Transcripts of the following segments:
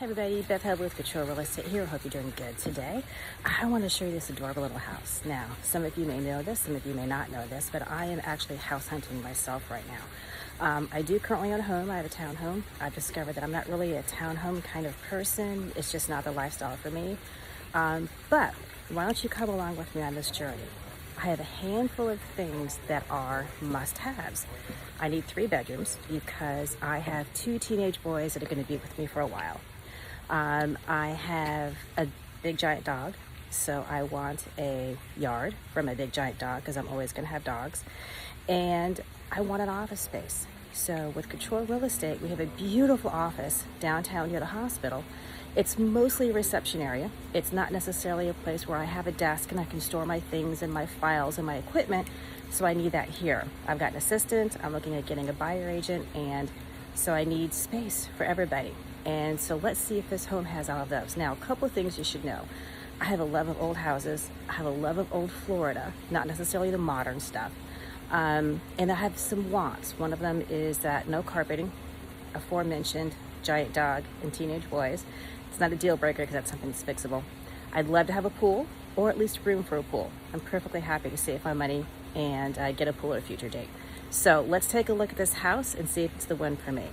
everybody, Beth Hub with Adventure-Bliss here. Hope you're doing good today. I want to show you this adorable little house. Now, some of you may know this, some of you may not know this, but I am actually house hunting myself right now. I do currently own a home. I have a townhome. I've discovered that I'm not really a townhome kind of person. It's just not the lifestyle for me. But why don't you come along with me on this journey? I have a handful of things that are must-haves. I need 3 bedrooms because I have 2 teenage boys that are going to be with me for a while. I have a big giant dog, so I want a yard from a big giant dog because I'm always going to have dogs. And I want an office space. So with Couture Real Estate, we have a beautiful office downtown near the hospital. It's mostly a reception area. It's not necessarily a place where I have a desk and I can store my things and my files and my equipment, so I need that here. I've got an assistant, I'm looking at getting a buyer agent, and so I need space for everybody. And so let's see if this home has all of those. Now, a couple of things you should know. I have a love of old houses. I have a love of old Florida, not necessarily the modern stuff. And I have some wants. One of them is that no carpeting, aforementioned giant dog and teenage boys. It's not a deal breaker because that's something that's fixable. I'd love to have a pool, or at least room for a pool. I'm perfectly happy to save my money and get a pool at a future date. So let's take a look at this house and see if it's the one for me.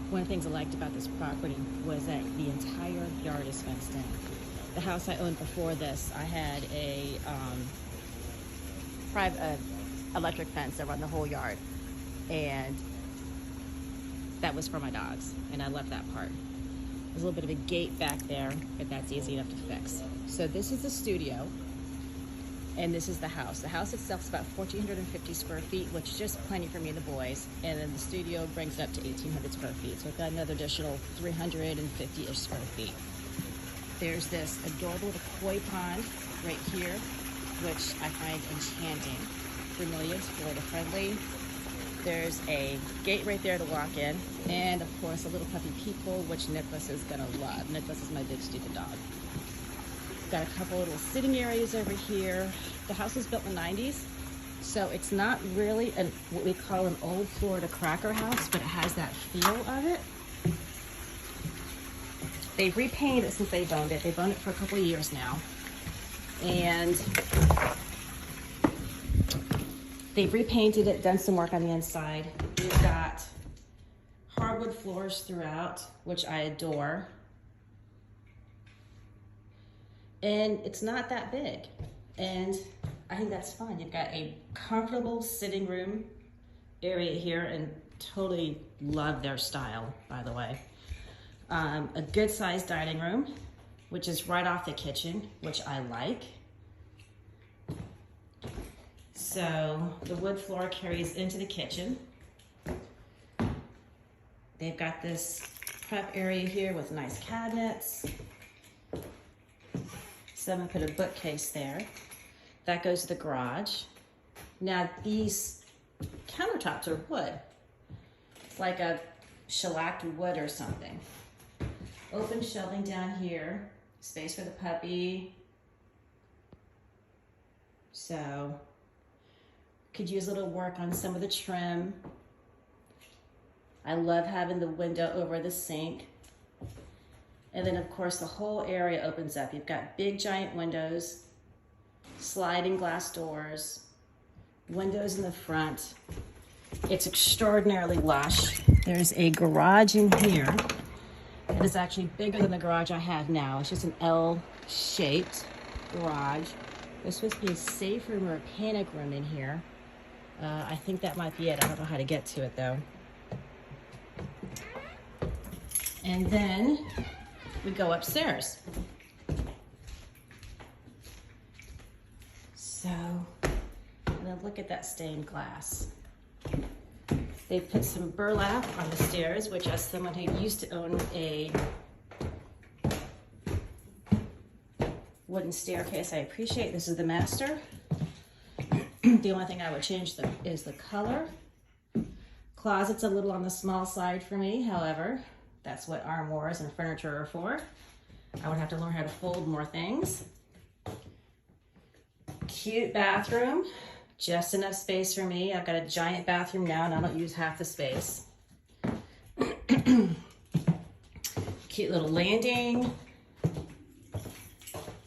One of the things I liked about this property was that the entire yard is fenced in. The house I owned before this, I had a private electric fence around the whole yard, and that was for my dogs, and I loved that part. There's a little bit of a gate back there, but that's easy enough to fix. So this is the studio, and this is the house. The house itself is about 1,450 square feet, which is just plenty for me and the boys, and then the studio brings it up to 1,800 square feet. So I've got another additional 350-ish square feet. There's this adorable little koi pond right here, which I find enchanting. Vermilion, Florida friendly. There's a gate right there to walk in, and of course a little puppy peephole, which Nicholas is gonna love. Nicholas is my big stupid dog. Got a couple little sitting areas over here. The house was built in the 90s, so it's not really what we call an old Florida cracker house, but it has that feel of it. They've repainted it since they've owned it. They've owned it for a couple of years now, and they've repainted it, done some work on the inside. We've got hardwood floors throughout, which I adore. And it's not that big. And I think that's fun. You've got a comfortable sitting room area here, and totally love their style, by the way. A good sized dining room, which is right off the kitchen, which I like. So the wood floor carries into the kitchen. They've got this prep area here with nice cabinets. Someone put a bookcase there. That goes to the garage. Now these countertops are wood. It's like a shellacked wood or something. Open shelving down here. Space for the puppy. So could use a little work on some of the trim. I love having the window over the sink. And then of course the whole area opens up. You've got big giant windows, sliding glass doors, windows in the front. It's extraordinarily lush. There's a garage in here. It is actually bigger than the garage I have now. It's just an L-shaped garage. There's supposed to be a safe room or a panic room in here. I think that might be it. I don't know how to get to it though. And then we go upstairs. So, now look at that stained glass. They put some burlap on the stairs, which as someone who used to own a wooden staircase, I appreciate. This is the master. The only thing I would change is the color. Closet's a little on the small side for me, however, that's what armoires and furniture are for. I would have to learn how to fold more things. Cute bathroom, just enough space for me. I've got a giant bathroom now and I don't use half the space. cute little landing.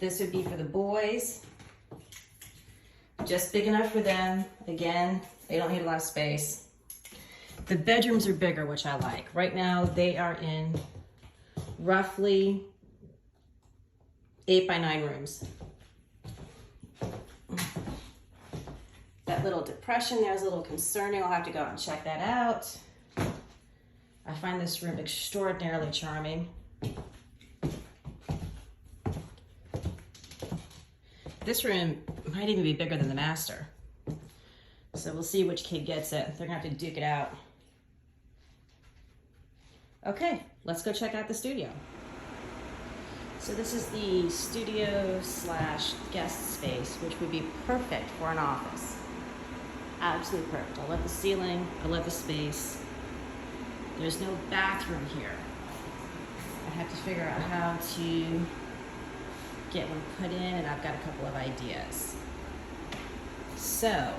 This would be for the boys. Just big enough for them. Again, they don't need a lot of space. The bedrooms are bigger, which I like. Right now, they are in roughly 8 by 9 rooms. That little depression there is a little concerning. I'll have to go out and check that out. I find this room extraordinarily charming. This room might even be bigger than the master. So we'll see which kid gets it. They're gonna have to duke it out. Okay, let's go check out the studio. So this is the studio slash guest space, which would be perfect for an office. Absolutely perfect. I love the ceiling, I love the space. There's no bathroom here. I have to figure out how to get one put in, and I've got a couple of ideas. So,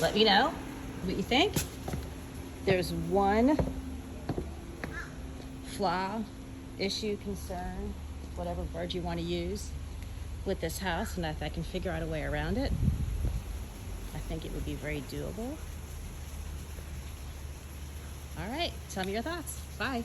let me know what you think. There's one flaw, issue, concern, whatever word you want to use with this house, and if I can figure out a way around it, I think it would be very doable. All right, tell me your thoughts. Bye.